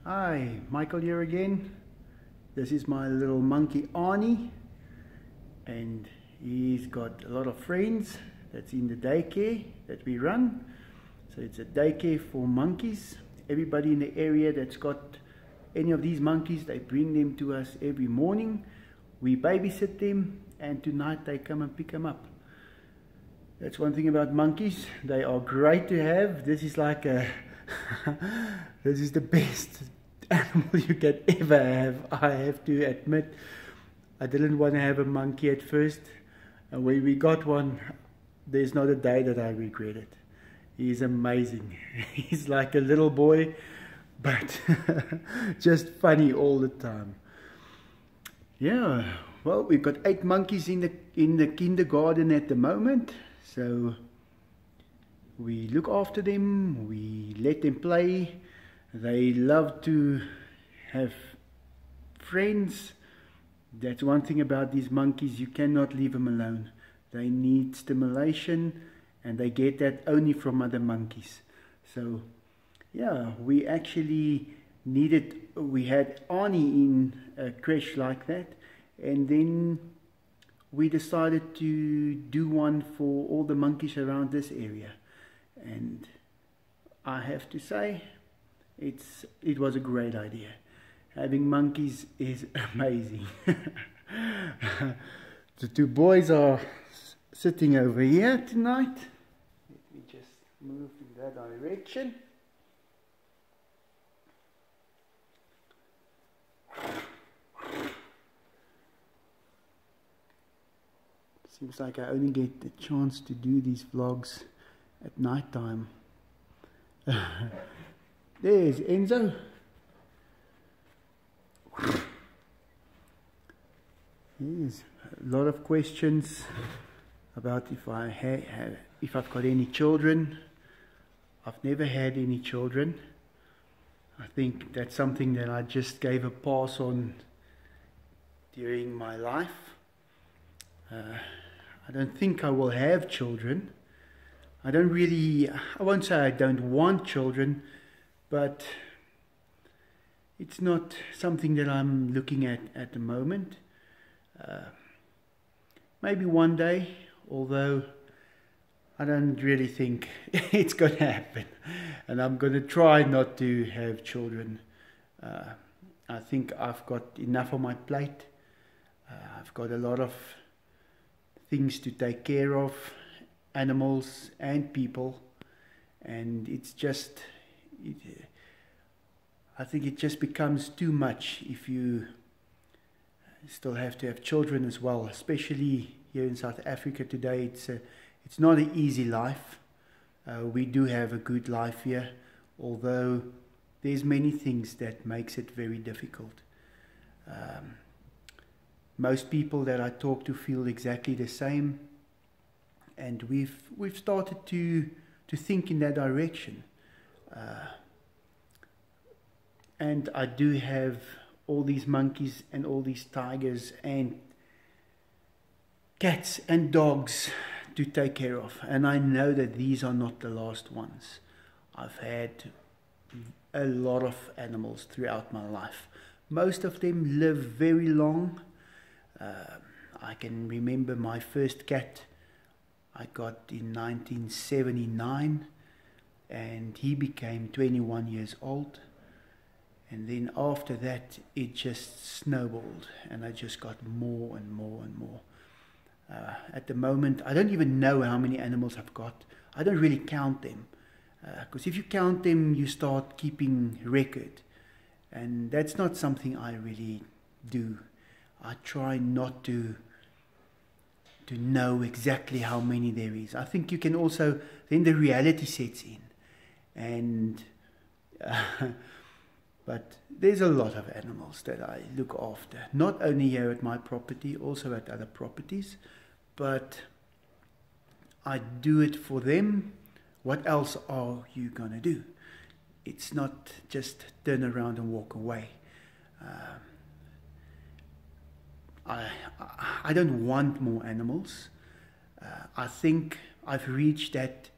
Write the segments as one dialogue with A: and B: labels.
A: Hi, Michael here again. This is my little monkey Arnie, and he's got a lot of friends that's in the daycare that we run. So it's a daycare for monkeys. Everybody in the area that's got any of these monkeys, they bring them to us every morning. We babysit them, and tonight they come and pick them up. That's one thing about monkeys. They are great to have. This is like a this is the best animal you can ever have. I have to admit, I didn't want to have a monkey at first, and when we got one, there's not a day that I regret it. He's amazing. He's like a little boy, but just funny all the time. Yeah, well, we've got 8 monkeys in the kindergarten at the moment. So we look after them, we let them play. They love to have friends. That's one thing about these monkeys, you cannot leave them alone. They need stimulation, and they get that only from other monkeys. So yeah, we had Arnie in a creche like that, and then we decided to do one for all the monkeys around this area. And I have to say, it was a great idea. Having monkeys is amazing. The 2 boys are sitting over here tonight. Let me just move in that direction. Seems like I only get the chance to do these vlogs at night time. There's Enzo. There's a lot of questions about if I've got any children. I've never had any children. I think that's something that I just gave a pass on during my life. I don't think I will have children. I won't say I don't want children, but it's not something that I'm looking at the moment. Maybe one day, although I don't really think it's going to happen. And I'm going to try not to have children. I think I've got enough on my plate. I've got a lot of things to take care of, animals and people, and I think it just becomes too much if you still have to have children as well, especially here in South Africa today. It's not an easy life. We do have a good life here, although there's many things that makes it very difficult. Most people that I talk to feel exactly the same, and we've started to think in that direction. And I do have all these monkeys and all these tigers and cats and dogs to take care of, and I know that these are not the last ones. I've had a lot of animals throughout my life. Most of them live very long. I can remember my first cat I got in 1979, and he became 21 years old. And then after that, it just snowballed, and I just got more and more and more. At the moment, I don't even know how many animals I've got. I don't really count them, because if you count them, you start keeping record, and that's not something I really do. I try not to know exactly how many there is. I think you can also, then the reality sets in, and but there's a lot of animals that I look after, not only here at my property, also at other properties, but I do it for them. What else are you gonna do? It's not just turn around and walk away. I don't want more animals. I think I've reached that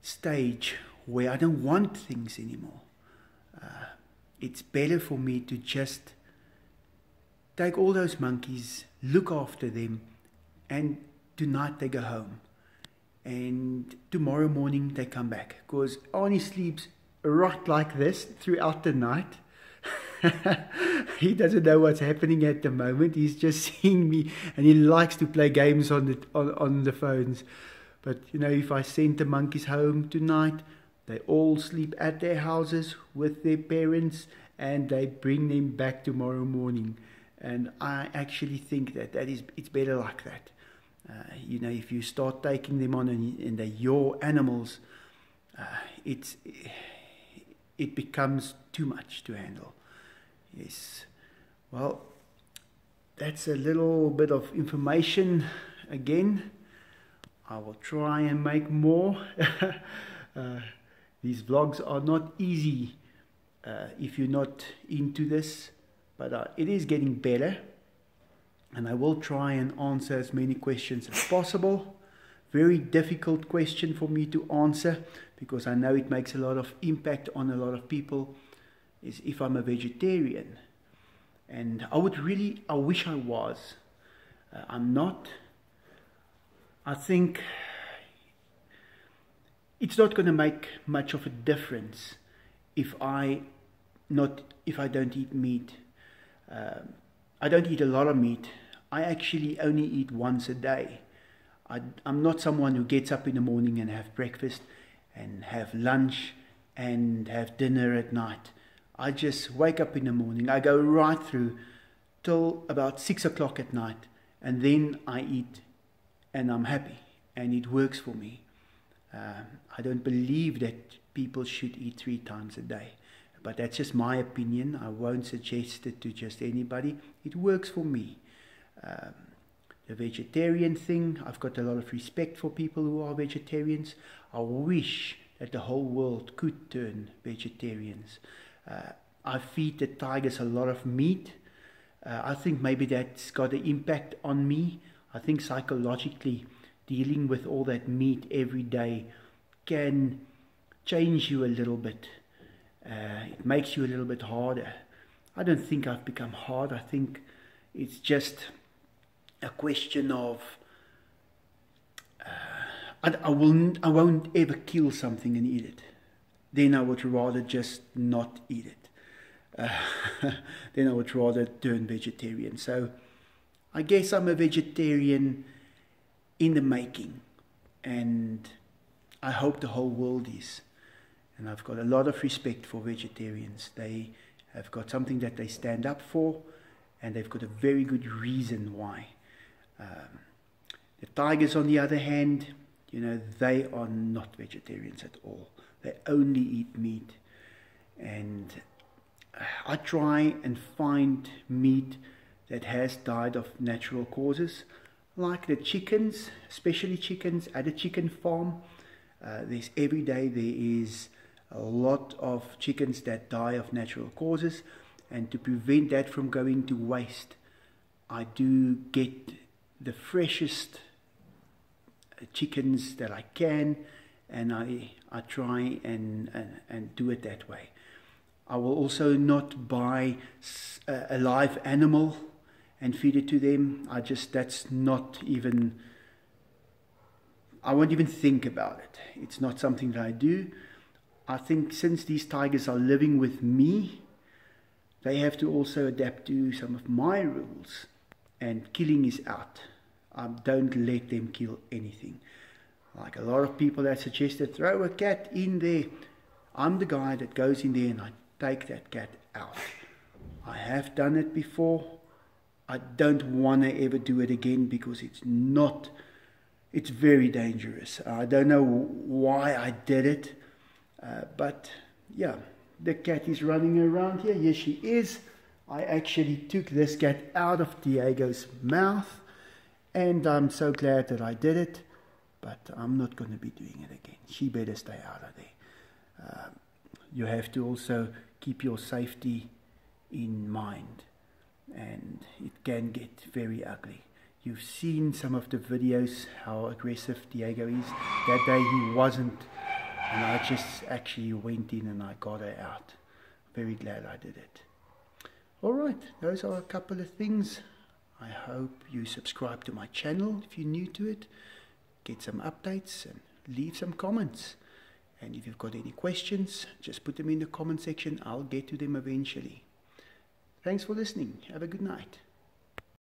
A: stage where I don't want things anymore. it's better for me to just take all those monkeys, look after them, and tonight they go home. And tomorrow morning they come back. Because Arnie sleeps right like this throughout the night. He doesn't know what's happening at the moment. He's just seeing me, and he likes to play games on the phones. But you know, if I send the monkeys home tonight, they all sleep at their houses with their parents, and they bring them back tomorrow morning. And I actually think that it's better like that. You know, if you start taking them on and they're your animals, it becomes too much to handle. Yes. Well, that's a little bit of information again. I will try and make more. These vlogs are not easy if you're not into this, but it is getting better, and I will try and answer as many questions as possible. Very difficult question for me to answer, because I know it makes a lot of impact on a lot of people, is if I'm a vegetarian. And I wish I was. I'm not. I think it's not going to make much of a difference if I don't eat meat. I don't eat a lot of meat. I actually only eat once a day. I'm not someone who gets up in the morning and have breakfast and have lunch and have dinner at night. I just wake up in the morning. I go right through till about 6 o'clock at night, and then I eat, and I'm happy, and it works for me. I don't believe that people should eat 3 times a day, but that's just my opinion. I won't suggest it to just anybody. It works for me. The vegetarian thing, I've got a lot of respect for people who are vegetarians. I wish that the whole world could turn vegetarians. I feed the tigers a lot of meat. I think maybe that's got an impact on me. I think psychologically, dealing with all that meat every day can change you a little bit. It makes you a little bit harder. I don't think I've become hard. I think it's just a question of I won't ever kill something and eat it. Then I would rather just not eat it. Then I would rather turn vegetarian. So I guess I'm a vegetarian in the making, and I hope the whole world is. And I've got a lot of respect for vegetarians. They have got something that they stand up for, and they've got a very good reason why. The tigers, on the other hand, you know, they are not vegetarians at all. They only eat meat. And I try and find meat that has died of natural causes, like the chickens, especially chickens at a chicken farm. Every day there is a lot of chickens that die of natural causes, and to prevent that from going to waste, I do get the freshest chickens that I can, and I try and do it that way. I will also not buy a live animal and feed it to them. That's not even, I won't even think about it. It's not something that I do. I think since these tigers are living with me, they have to also adapt to some of my rules, and killing is out. I don't let them kill anything. Like a lot of people that suggested throw a cat in there, I'm the guy that goes in there and I take that cat out. I have done it before. I don't want to ever do it again, because it's very dangerous. I don't know why I did it, but yeah, the cat is running around here. Yes, she is. I actually took this cat out of Diego's mouth, and I'm so glad that I did it, but I'm not going to be doing it again. She better stay out of there. You have to also keep your safety in mind, and it can get very ugly. You've seen some of the videos, how aggressive Diego is. That day he wasn't, and I just actually went in and I got her out. very glad I did it. Alright, those are a couple of things. I hope you subscribe to my channel if you're new to it. Get some updates and leave some comments. And if you've got any questions, just put them in the comment section. I'll get to them eventually. Thanks for listening. Have a good night.